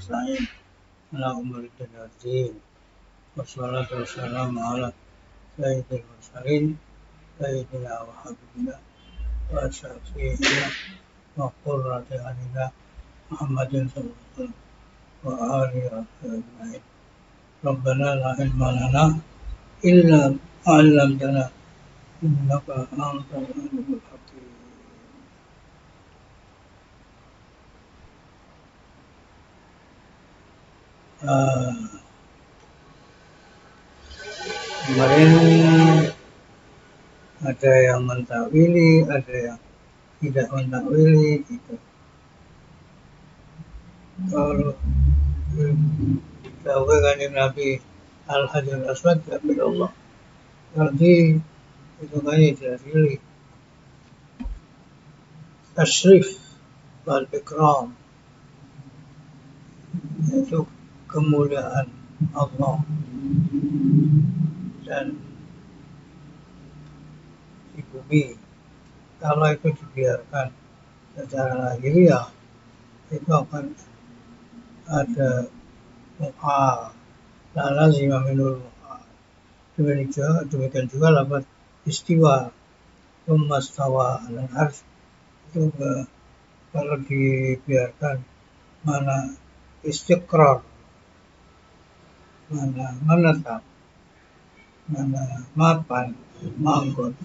nasta'in ala umuri dunya waddin wassalatu wassalamu ala sayyidil mursalin sayyidina wa habibina wa syafi'ina wa qurrati a'yunina Muhammadin sallallahu alaihi wa alihi wa sahbihi Rabbana la ilma lana illa ma 'allamtana innaka antal alimul hakim. Kemarin ada yang mentakwili, ada yang tidak mentakwili gitu. Kalau takwil Nabi Al-Hajar Aswad tapi Allah berarti itu kan jadi tashrif wal ikram, itu kemuliaan Allah. Dan di bumi kalau itu dibiarkan secara lahiriah itu akan ada muha, la lazima minul muha. Demikian juga lafaz istiwa, mastawa al arsy itu kalau dibiarkan mana istiqrar, mana menetap, mana mapan, manggon,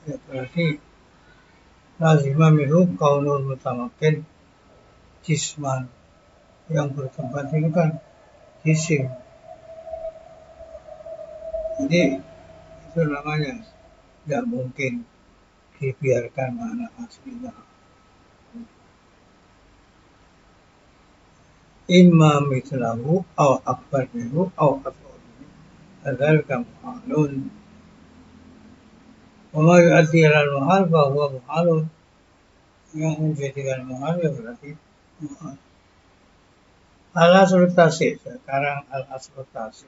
ya berarti lazimah minhu kaunul mutamakin jisman, yang bertempat itu kan jisim. Jadi itu namanya tidak mungkin dibiarkan mana aslinya. Imma mislahu aw akbar minhu aw asghar minhu adzalika muhalun. Wa ma yu'addi ilal muhal fa huwa muhalun. Yang menjadikan muhal ya berarti muhal. Al-aslu tasih, sekarang al-aslu tasih,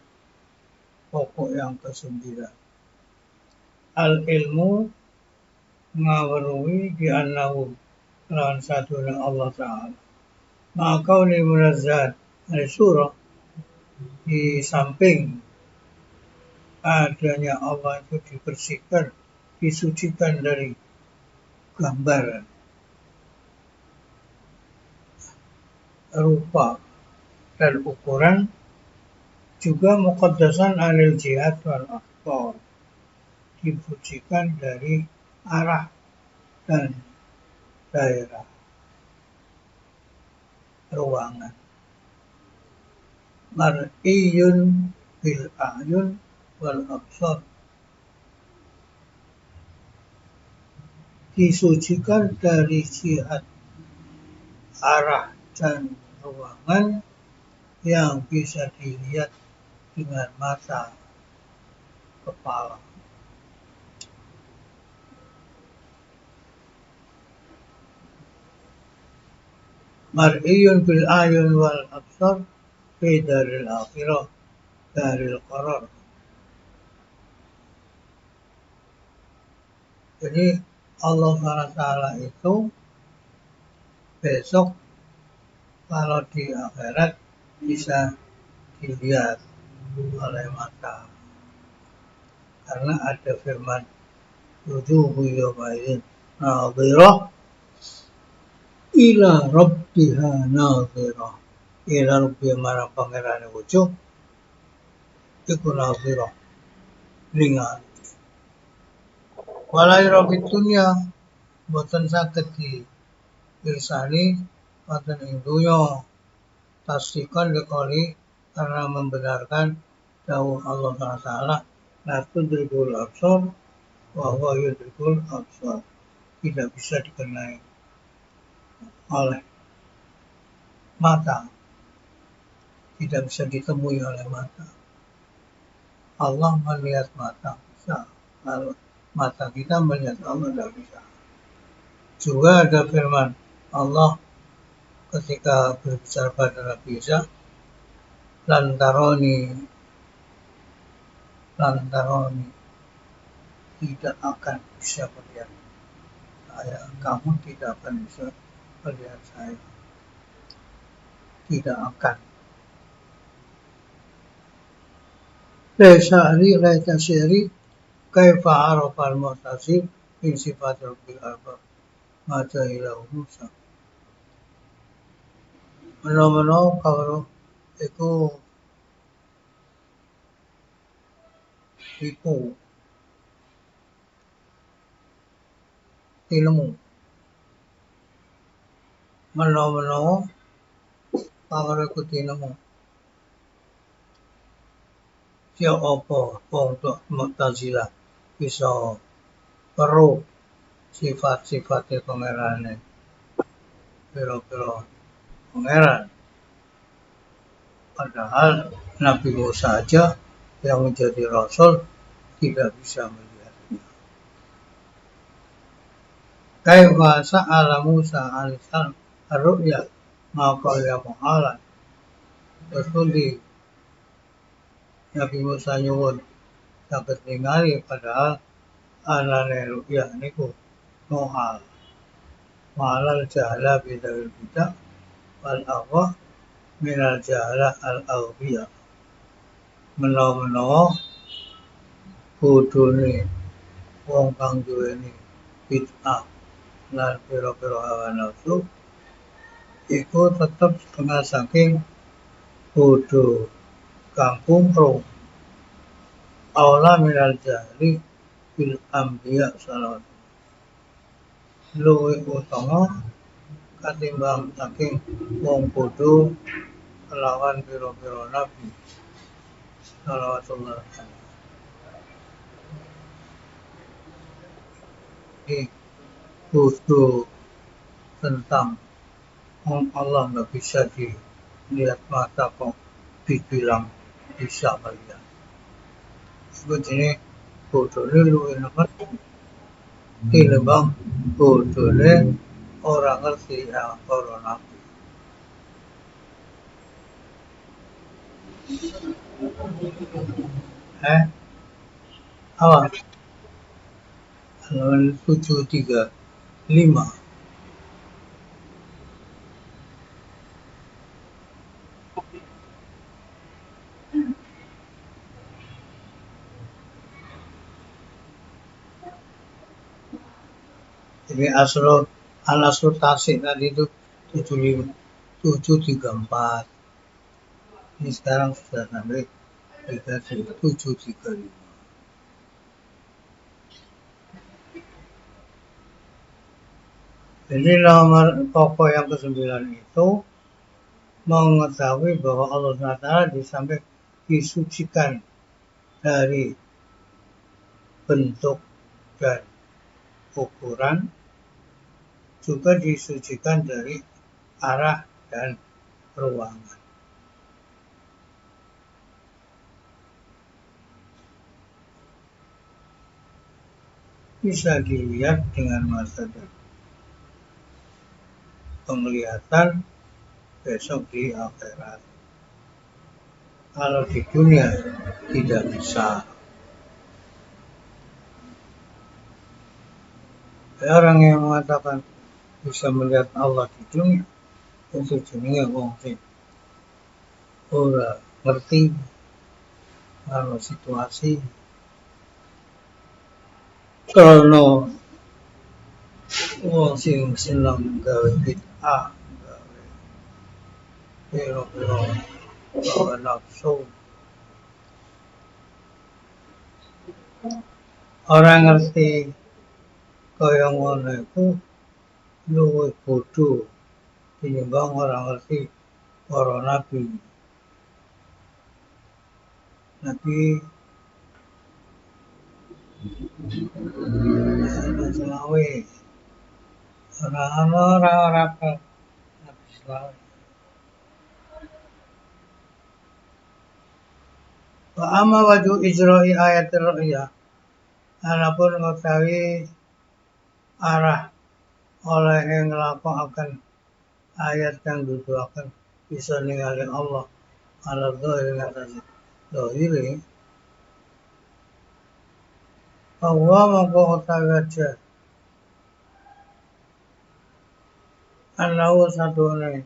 pokok yang ke-9. Al-ilmu ngawarui di annahu lawan satunya Allah Ta'ala. Maka ini munazzah dari surah, di samping adanya Allah itu dibersihkan, disucikan dari gambaran, rupa, dan ukuran, juga muqaddasan anil jihad wal akhtar, dibersihkan dari arah dan daerah ruangan. Mar'iyun bil a'yun wal absar, disucikan dari jihad arah dan ruangan yang bisa dilihat dengan mata kepala. Mar'iyun bil a'yun wal absar fi daril akhirah daril qarar. Jadi Allah SWT itu besok kalau di akhirat bisa dilihat oleh mata, karena ada firman wujuhu yawmaidin nadhirah ila rabbiha nadhirah. Ila rabbiha marang pangerane wujuh iku nadhirah lingan. Walai rabbi dunya boten saged diirsani wonten ing dunya tasdiqan liqali, karena membenarkan dawuh Allah Ta'ala la tudrikul absar wa huwa yudrikul absar, tidak bisa dikenai oleh mata, tidak bisa ditemui oleh mata. Allah melihat mata bisa, kalau mata kita melihat Allah tidak bisa. Juga ada firman Allah ketika berbicara pada Nabi Isa, lantaroni, tidak akan bisa melihat saya, kamu tidak akan bisa melihat saya. tidak akan. Laisa syari kaifa arafal mu'tasim min sifat rabbil arbab ma jahilahu Musa. Meno-meno kawruh iku iku ilmu. Meno-meno kawruh iku ilmu. Ya apa untuk Mu'tazilah bisa perlu sifat-sifatnya pangerane pira-pira pangeran, padahal Nabi Musa saja yang menjadi rasul tidak bisa melihatnya. Kaifa sa'ala Musa alaihissalam ar-ru'ya maka ya muhalan. Terus Nabi Musa nyuwun saged ningali padahal anane ru'ya niku muhal. Malal jahla bidal bidah wal aghwa minal jahla al aghbiya. Menawa bodhone wong kang duweni bid'ah lan pira-pira hawa nafsu iku tetep setengah saking bodho kang kumprung. Aula minal jahli bil anbiya salawat. Luwih utama katimbang saking wong bodho kelawan pira-pira nabi salawatullah alaihi. Ini bodho tentang Allah nggak bisa dilihat mata kok dibilang bisa melihat. Sebetulnya bodhone luwih nemen tinimbang bodhone orang ngerti para nabi. Awas halaman 735. Jadi al-aslu tasik tadi itu 734. Ini sekarang sudah sampai 735. Jadi nomor pokok yang ke-9 itu mengetahui bahwa Allah SWT disampai disucikan dari bentuk dan ukuran, juga disucikan dari arah dan ruangan. Bisa dilihat dengan mata dan penglihatan besok di akhirat. Kalau di dunia tidak bisa. Orang yang mengatakan bisa melihat Allah di dunia itu jenenge wong sing ora ngerti kalau situasi. Karena wong sing seneng gawe bid'ah, gawe pira-pira hawa nafsu, orang ngerti kaya ngono iku luwih bodho tinimbang orang ngerti para nabi. Nabi selawe orang apa nabi selawe. Wa amma waju ijra'i ayatul ru'ya. Adapun mengetahui arah oleh yang ngelakonaken ayat yang duduaken bisa ningali Allah ala dhahir ngatasi dhahiri bahwa mongko utawi aja anau sadone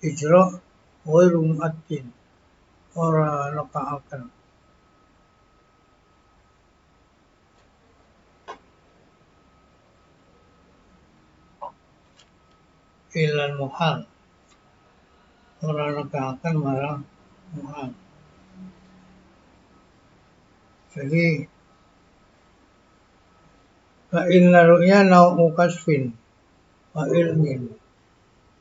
ijra ghairu mu'attin, ora nekaaken ilal muhal, ora nekaaken marang muhal. Jadi fa inna ru'ya nau'u kasfin wa ilmin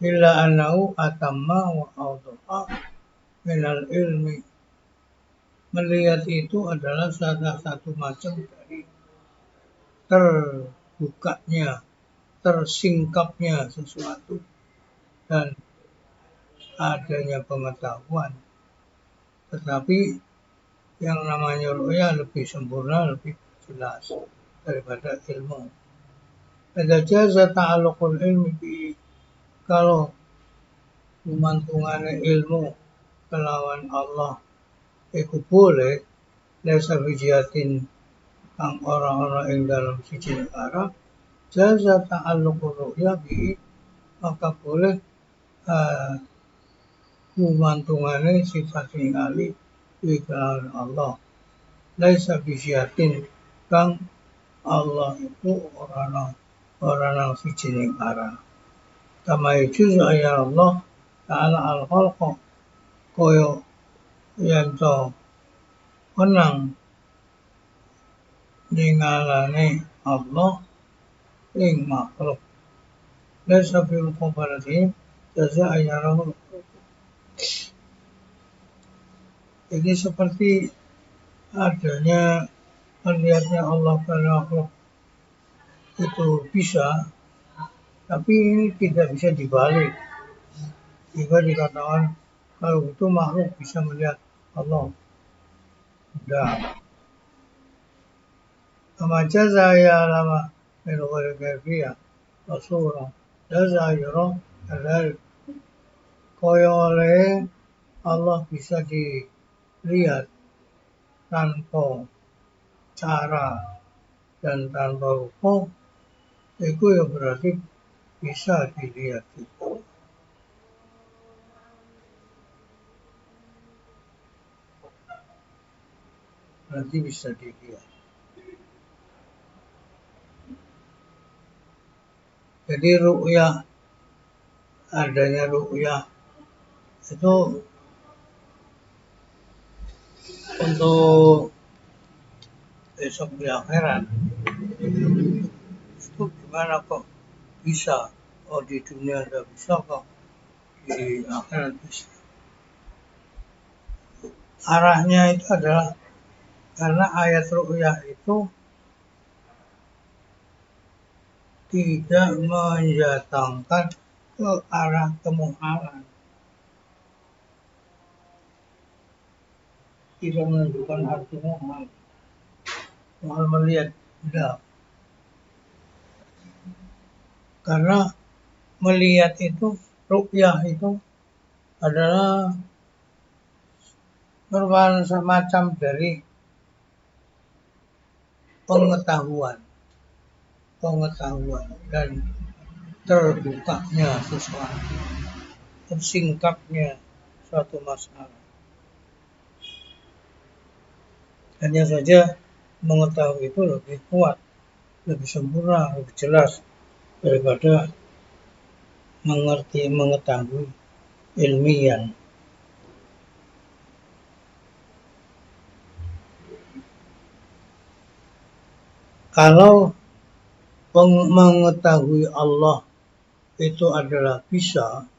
illa annahu atamma wa awdaha minal ilmi. Melihat itu adalah salah satu macam dari terbukanya, tersingkapnya sesuatu dan adanya pengetahuan. Tetapi yang namanya ru'ya lebih sempurna, lebih jelas daripada ilmu. Ada jaza ta'alluqul ilmi bi, kalau gumantungannya ilmu kelawan Allah iku boleh lesa bijiatin kang orang-orang ing dalam siji negara jaza ta'alluqur ru'ya bi, maka boleh gumantungannya sifat ningali di kelawan Allah lesa bijiatin kang Allah itu orang siji negara. Kama itu ya Allah Ta'ala al-khalqa koyo yanto menang ningalane Allah ing makhluk. Laisa fil qabarati jaza ayarahu. Jadi seperti adanya melihatnya Allah pada makhluk itu bisa, tapi ini tidak bisa dibalik. Jika dikatakan kalau itu makhluk bisa melihat Allah, tidak. Kama jaza ya lama min ghairi kaifiyah Rasulullah jaza yara kadhalik. Kaya oleh Allah bisa dilihat tanpa cara dan tanpa rupa, itu ya berarti bisa dilihat itu. Berarti bisa dilihat. Jadi ru'yah, adanya ru'yah itu untuk besok di akhirat. Itu gimana kok bisa? Oh di dunia tidak bisa kok, di akhirat bisa. Arahnya itu adalah karena ayat ru'yah itu tidak menjatuhkan ke arah kemuhalan, tidak menunjukkan arti muhal, muhal melihat, tidak. Karena melihat itu, ru'yah itu adalah merupakan semacam dari pengetahuan dan terbukanya sesuatu, tersingkapnya suatu masalah. Hanya saja mengetahui itu lebih kuat, lebih sempurna, lebih jelas daripada mengetahui ilmiah. Kalau mengetahui Allah itu adalah bisa,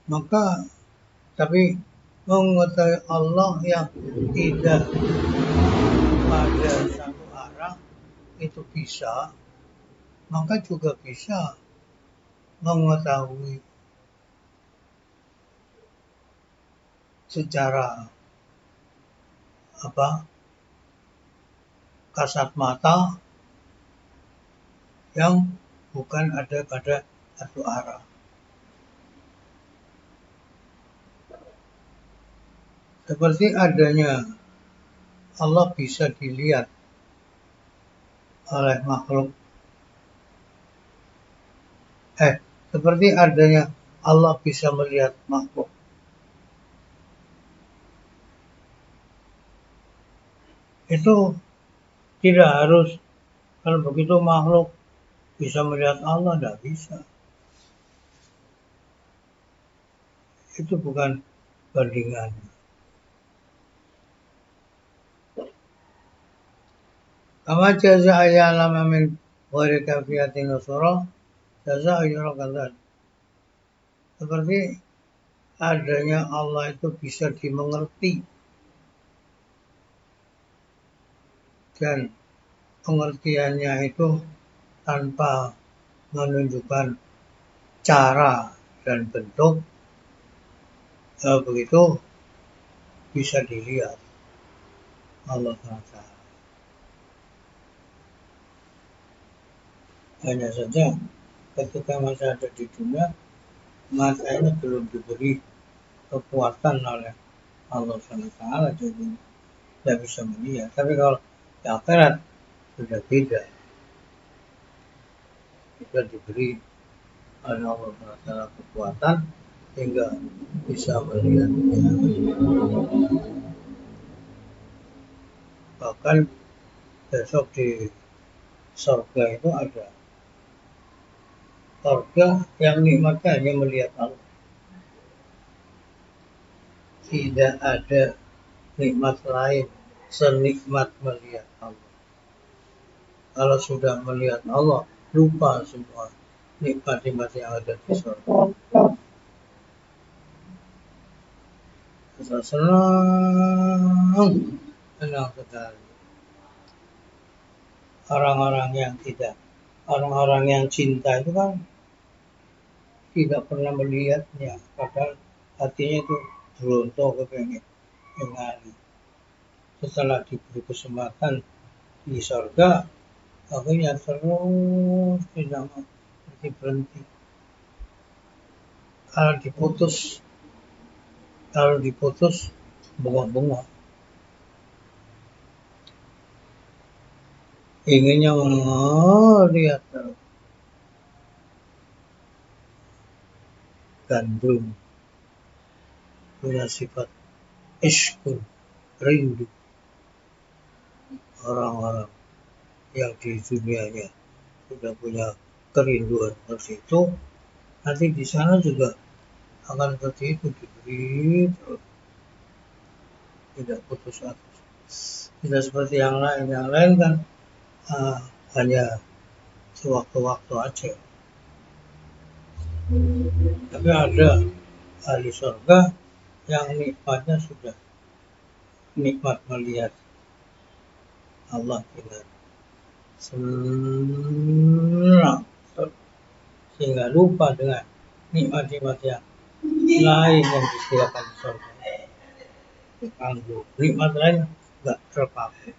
maka tapi mengetahui Allah yang tidak pada satu arah itu bisa, maka juga bisa mengetahui secara kasat mata yang bukan ada pada satu arah. Seperti adanya Allah bisa dilihat oleh makhluk. Seperti adanya Allah bisa melihat makhluk. Itu tidak harus, kalau begitu makhluk bisa melihat Allah, tidak bisa. Itu bukan bandingan. Kama jaza ayyalama min ghairi kafiyatin usura, jaza ayyurakallah. Seperti adanya Allah itu bisa dimengerti. Dan pengertiannya itu tanpa menunjukkan cara dan bentuk, begitu bisa dilihat Allah SWT. Hanya saja ketika masih ada di dunia, mata ini belum diberi kekuatan oleh Allah SWT, jadi tidak bisa melihat. Tapi kalau di akhirat sudah beda, kita diberi oleh Allah SWT kekuatan sehingga bisa melihat. Bahkan besok di surga itu ada surga yang nikmatnya hanya melihat Allah. Tidak ada nikmat lain senikmat melihat Allah. Kalau sudah melihat Allah, lupa semua nikmat-nikmat yang ada di surga. Kita senang sekali. Orang-orang yang cinta itu kan tidak pernah melihatnya, padahal hatinya itu berontok kepengen mengali. Setelah diberi kesempatan di surga, akhirnya terus tidak berhenti. Kalau diputus bengok-bengok. Inginnya lihat gandrung, punya sifat ishqul, rindu. Orang-orang yang di dunianya sudah punya kerinduan seperti itu, nanti di sana juga akan seperti itu, diberi terus, tidak putus asa. Tidak seperti yang lain kan hanya sewaktu-waktu aja. Tapi ada ahli surga yang nikmatnya sudah nikmat melihat Allah dengan senang, sehingga lupa dengan nikmat-nikmat yang lain yang disediakan di surga. Nikmat lain nggak terpakai.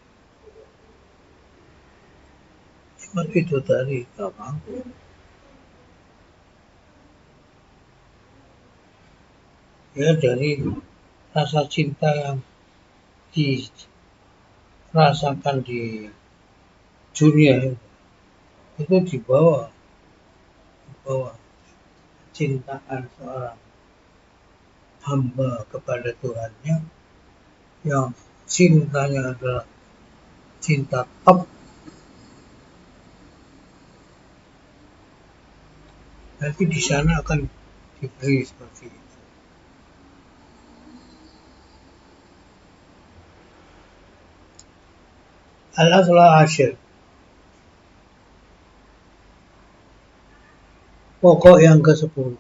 Nikmat itu tadi nggak mampu. Ya, dari rasa cinta yang dirasakan di dunia itu dibawa cintaan seorang hamba kepada Tuhannya yang cintanya adalah cinta top. Nanti di sana akan diberi seperti itu. Al-Asl Ashir, pokok yang ke-10.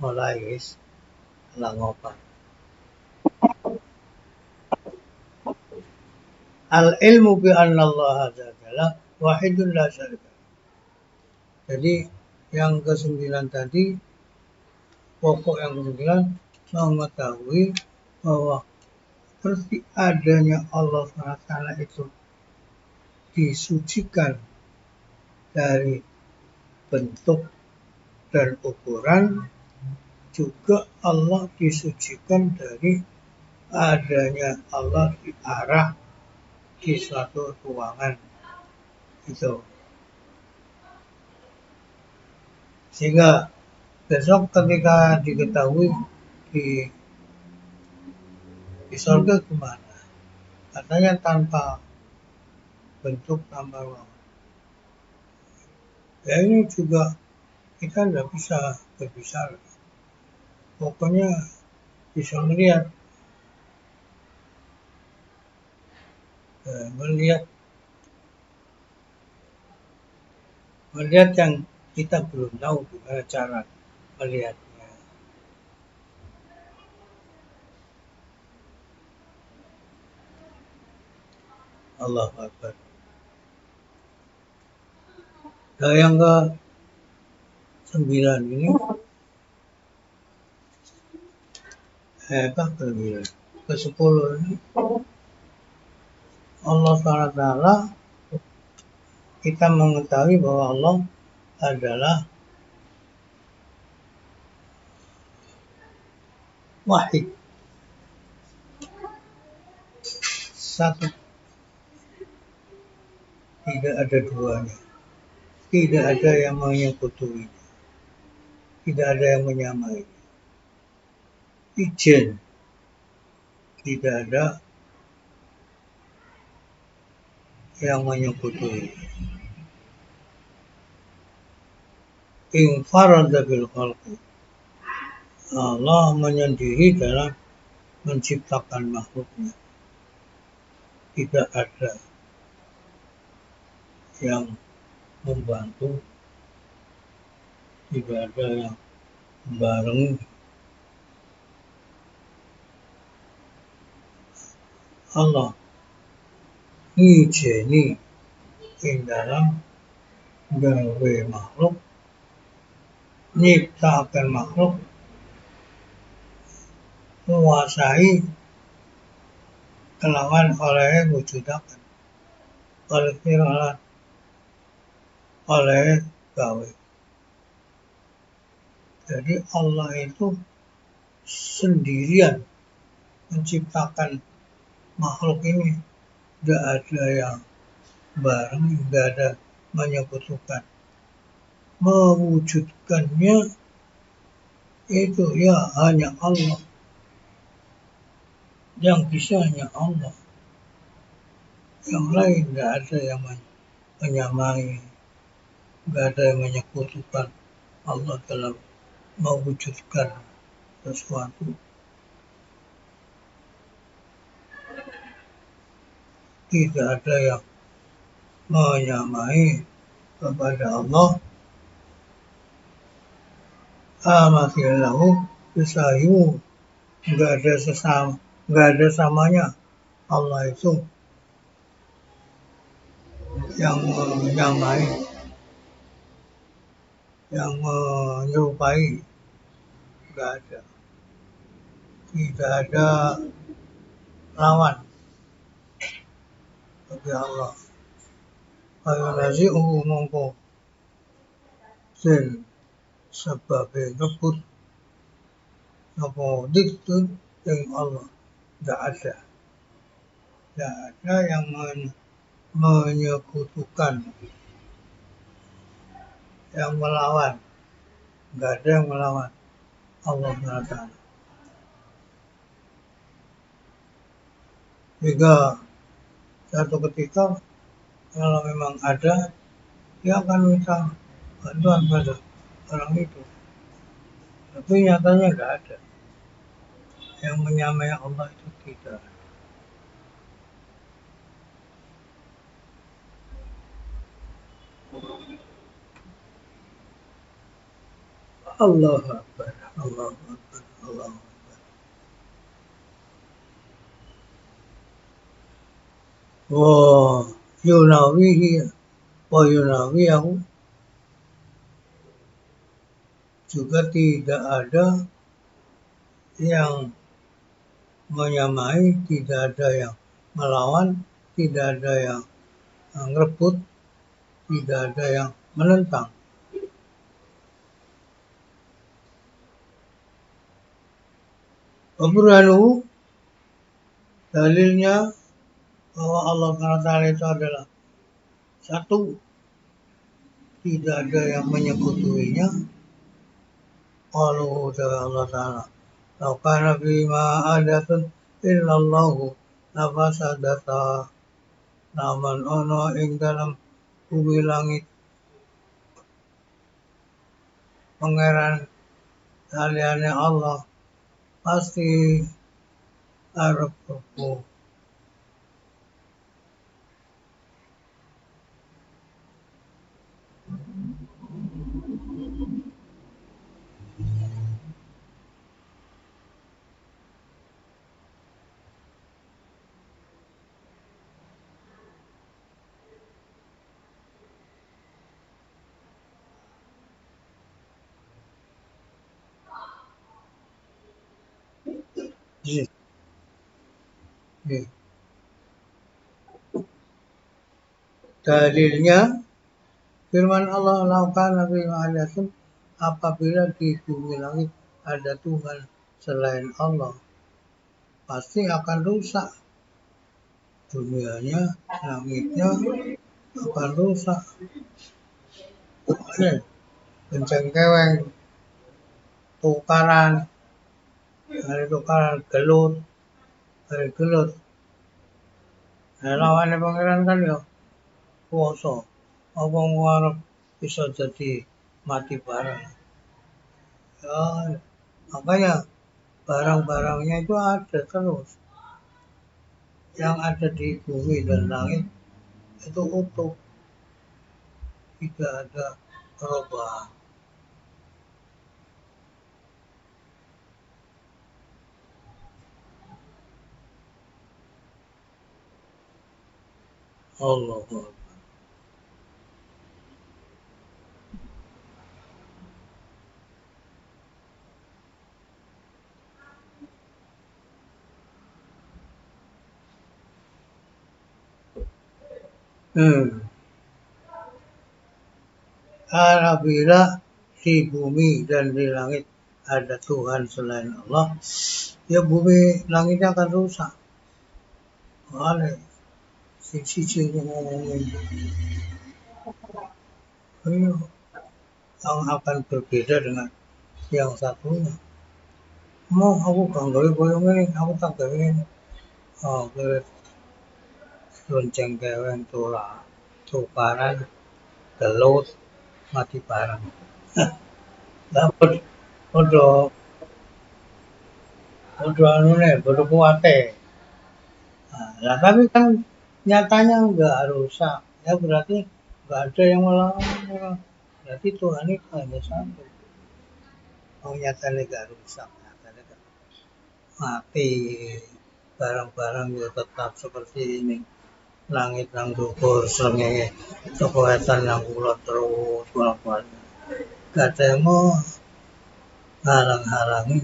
Mulai guys, langopan. Al-ilmu bi anna Allah jalla wahidun la syarika. Jadi yang ke-9 tadi, pokok yang ke-9 mengetahui bahwa seperti adanya Allah SWT itu disucikan dari bentuk dan ukuran, juga Allah disucikan dari adanya Allah di arah di suatu ruangan itu. Sehingga besok ketika diketahui di surga gimana? Katanya tanpa bentuk, tanpa ruang. Ya ini juga kita nggak bisa berbicara. Pokoknya bisa melihat yang kita belum tahu gimana cara melihatnya. Allah Akbar. Nah, yang ke-9 ini ke-10 ini Allah SWT, kita mengetahui bahwa Allah adalah wahid, satu, tidak ada duanya, tidak ada yang menyekutuinya, tidak ada yang menyamai, ijen, tidak ada yang menyekutuinya. Infarada bil khalqi, Allah menyendiri dalam menciptakan makhluknya. Tidak ada yang membantu, tidak ada yang membarengi. Allah ngijeni ing dalam gawe makhluk, nyiptakan makhluk, menguasai kelawan oleh wujudakan, oleh fir'alan, oleh gawe. Jadi Allah itu sendirian menciptakan makhluk ini, tidak ada yang bareng, tidak ada menyekutukan. Mewujudkannya itu ya hanya Allah, yang bisa hanya Allah, yang lain tidak ada yang menyamai, tidak ada yang menyekutukan Allah dalam mewujudkan sesuatu. Tidak ada yang menyamai kepada Allah. Amathillahu bisahimu, nggak ada samanya Allah itu yang menyamai, yang menyerupai, nggak ada. Tidak ada lawan bagi Allah. Ayunazi'uhu mongko sin sebabnya ngebut nopo diktun yang Allah. Tidak ada yang menyekutukan, yang melawan. Tidak ada yang melawan Allah SWT. Jika satu ketika kalau memang ada, dia akan minta bantuan pada orang itu. Tapi nyatanya tidak ada. Yang menyamai Allah itu tidak. Allah Akbar, Allah Akbar, Allah Akbar. Wa yunawiyahu, juga tidak ada yang menyamai, tidak ada yang melawan, tidak ada yang ngerebut, tidak ada yang menentang. Waburhanuhu, dalilnya bahwa Allah SWT itu adalah satu, tidak ada yang menyekutuinya, qalu jalla Allah Ta'ala law kana bima adatun illallahu lafasadata laman ono ing dalam bumi langit pangeran saliyane Allah pasti arep rubuh. Ji, ji. Dalilnya firman Allah laukan Nabi Muhammad apabila di bumi langit ada Tuhan selain Allah pasti akan rusak dunianya, langitnya akan rusak. Pencengkeweng, tukaran, hari tukaran gelut, hari gelut. Nah, lawannya pangeran kan ya kuasa. Apa ngarep bisa jadi mati bareng. Ya, makanya barang-barangnya itu ada terus. Yang ada di bumi dan langit itu utuh. Tidak ada perubahan. Allah. Apabila di bumi dan di langit ada Tuhan selain Allah, ya bumi langitnya akan rusak. Makanya sisi ngomongin yang akan berbeda dengan yang satunya. Mau aku gak gawe koyo ngene, aku tak gawe ngene. Oh, lonceng keweng tukaran, gelut, mati bareng. Lah podo anune, podo kuate. Nah, tapi kan nyatanya nggak rusak. Ya berarti nggak ada yang melawan. Berarti Tuhan itu hanya satu. Oh nyatanya nggak rusak. Nyatanya kan mati. Barang-barang ya tetap seperti ini. Langit yang dukur, srengenge, wetan yang kulon terus bolak-balik. Gak ada yang mau halang-halangi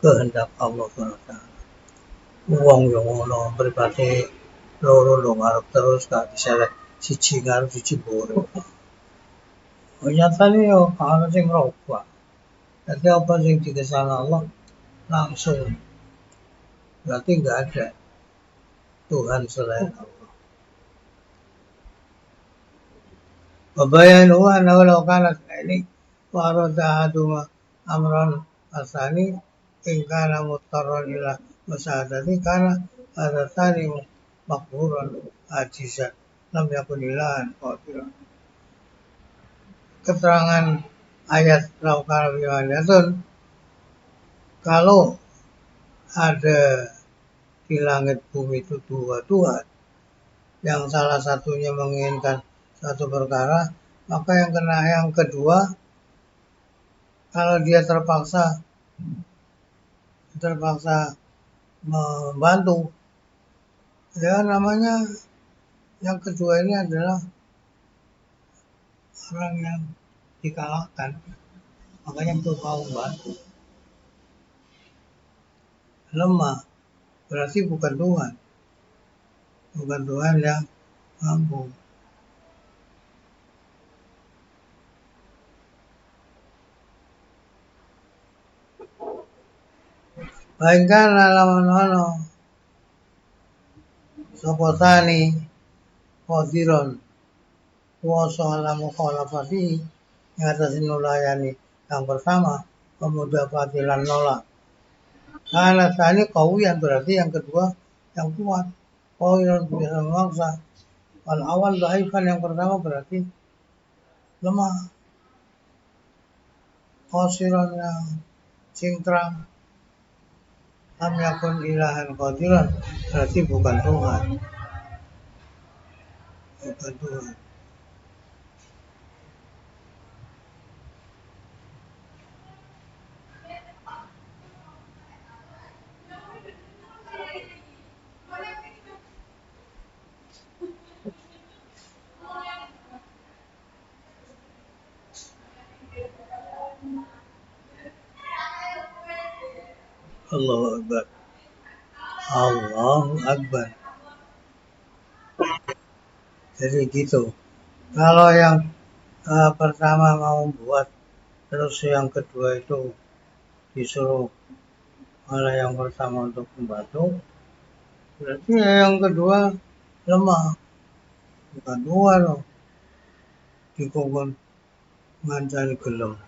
kehendak Allah SWT. Uang yang ngono pribadi loro lho ngarep terus gak bisa siji ngarep siji buruk. Nyatane yo ana sing merubah. Jadi apa sing dikesana Allah langsung. Berarti nggak ada Tuhan selain Allah. Wabayanu annahu law kana ini warada aduma amran asani in kana mutarran ila masadati kana adatani makburan ajizan lam yakun ilahan qadiran. Keterangan ayat laukana biwanatun kalau ada di langit bumi itu dua Tuhan yang salah satunya menginginkan satu perkara maka yang kedua kalau dia terpaksa membantu ya namanya yang kedua ini adalah orang yang dikalahkan makanya itu mau membantu lemah berarti bukan Tuhan yang mampu. Bahkan lawan ono sopotani qadiron kuasa ala mukhalafati yang atas nulayani yang pertama Pemudapati lan nolak. Nah, ini kawiyan berarti yang kedua yang kuat. Kawiyan bisa memaksa. Wal awal dhaifan yang pertama berarti lemah. Qasiran yang cingkrang. Lam yakun ilahan qadiran berarti bukan Tuhan. Bukan Tuhan. Allahu Akbar. Allahu Akbar. Jadi gitu. Kalau yang pertama mau buat, terus yang kedua itu disuruh oleh yang pertama untuk membantu, berarti yang kedua lemah. Bukan dua loh. Dikongkon ngancani gelem.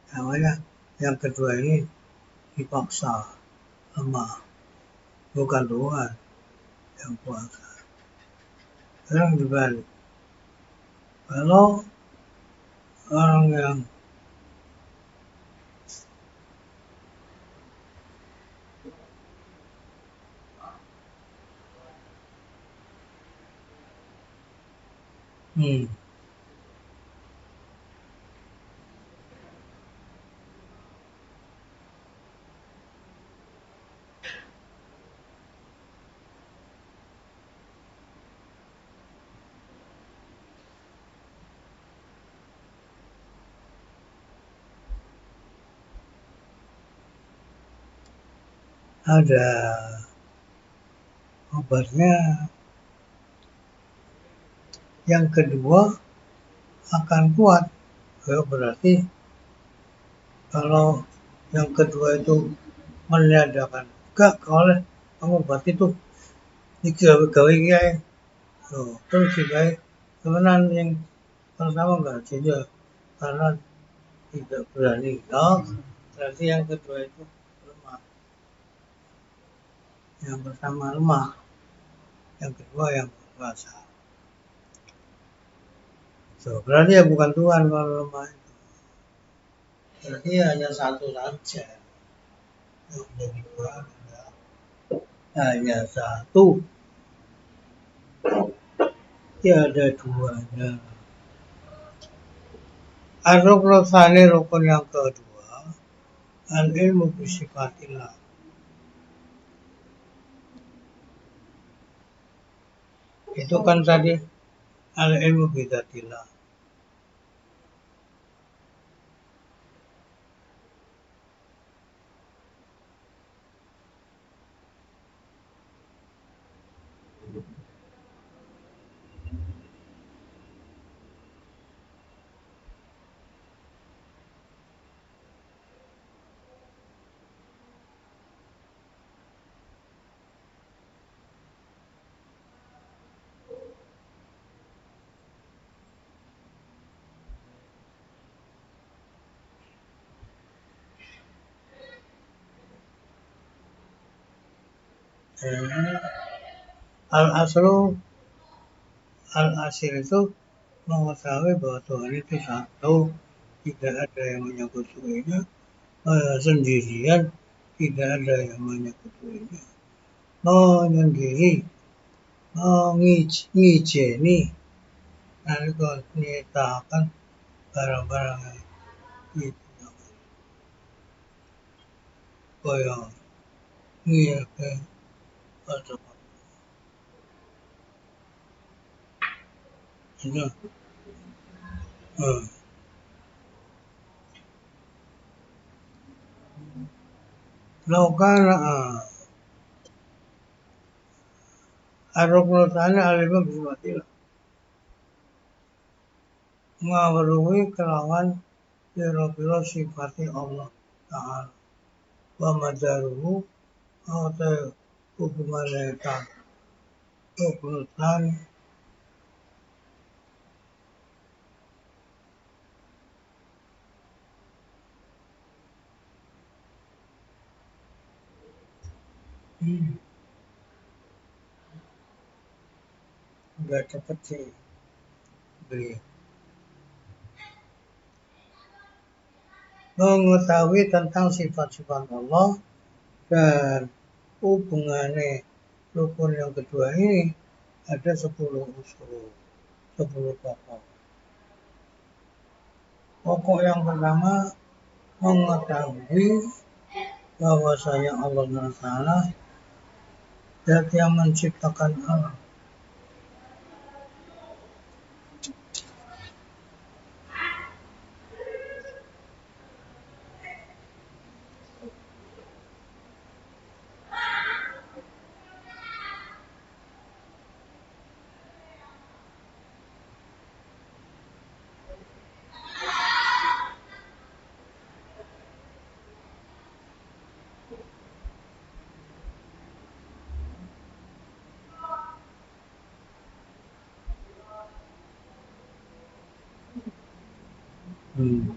Namanya yang kedua ini dipaksa, lemah. Bukan Tuhan yang kuasa. Sekarang dibalik. Kalau orang yang ada obatnya, yang kedua akan kuat. Berarti kalau yang kedua itu meniadakan, enggak oleh obat itu digawe kiai. Terus digawe kemenangan yang pertama enggak juga karena tidak berani. Berarti yang kedua itu lemah. Yang pertama lemah, yang kedua yang kuasa. Berarti ya bukan Tuhan kalau lemah itu. Berarti hanya satu saja. Yang menjadi Tuhan hanya satu. Tiada duanya. Ar-rukun tsani, rukun yang kedua, al-ilmu bisifatillah. Itu kan tadi al-ilmu bidzatillah. Al-aslu, al-asil itu mengetahui bahwa Tuhan itu satu, tidak ada yang menyekutuinya, sendirian, tidak ada yang menyekutuinya, menyendiri, ngijeni, nanti kalau nyitakan barang-barang itu kaya ngiyake atau itu laukana ar-ruknu tsani al-ilmu bisifatillah, ngawruhi kelawan pira-pira sifate Allah Ta'ala wa madaruhu atau hubungannya tak ruknu tsani. Udah cepet sih beli. Mengetahui tentang sifat-sifat Allah dan hubungannya rukun yang kedua ini ada 10 unsur, 10 pokok. Pokok yang pertama mengetahui bahwasanya Allah Taala zat yang menciptakan alam. Hmm.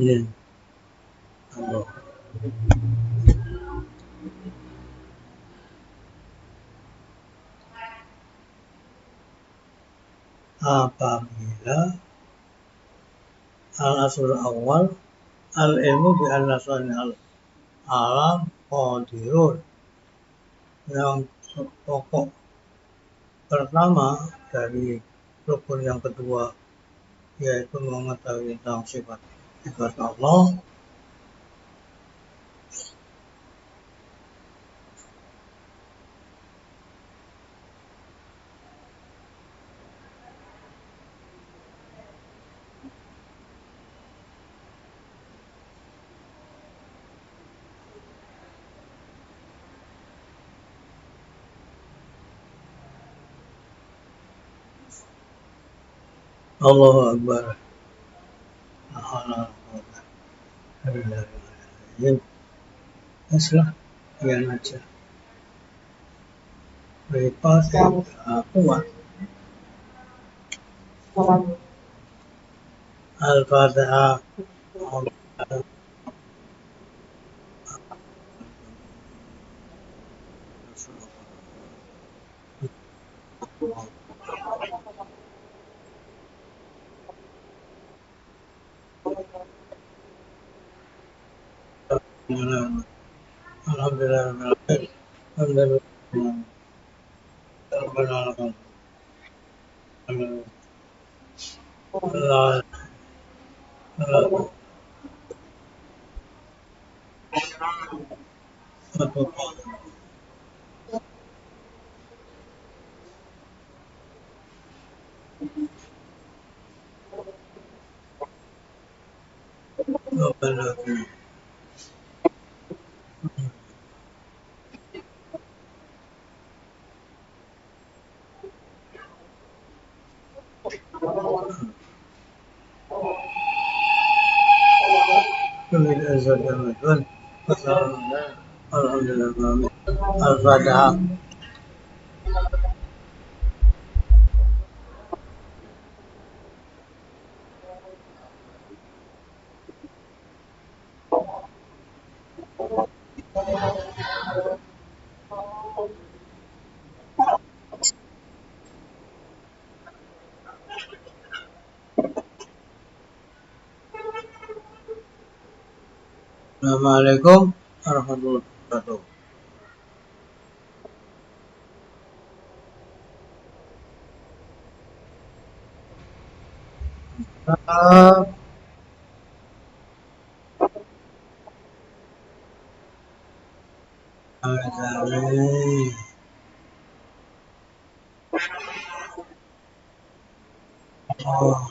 Ya, Allah. Apabila al-asrul awal al-ilmu bi al-nasani al-alam qadirun, yang pokok pertama dari rukun yang kedua yaitu mengetahui tentang sifat Allah. Allahu Akbar. Aslah, yang aja. Repot ya, kuat. Al-Fatihah. Alhamdulillah. Alhamdulillah. Allah. Alhamdulillah. Al-Fatihah. Assalamualaikum warahmatullahi wabarakatuh. Oh.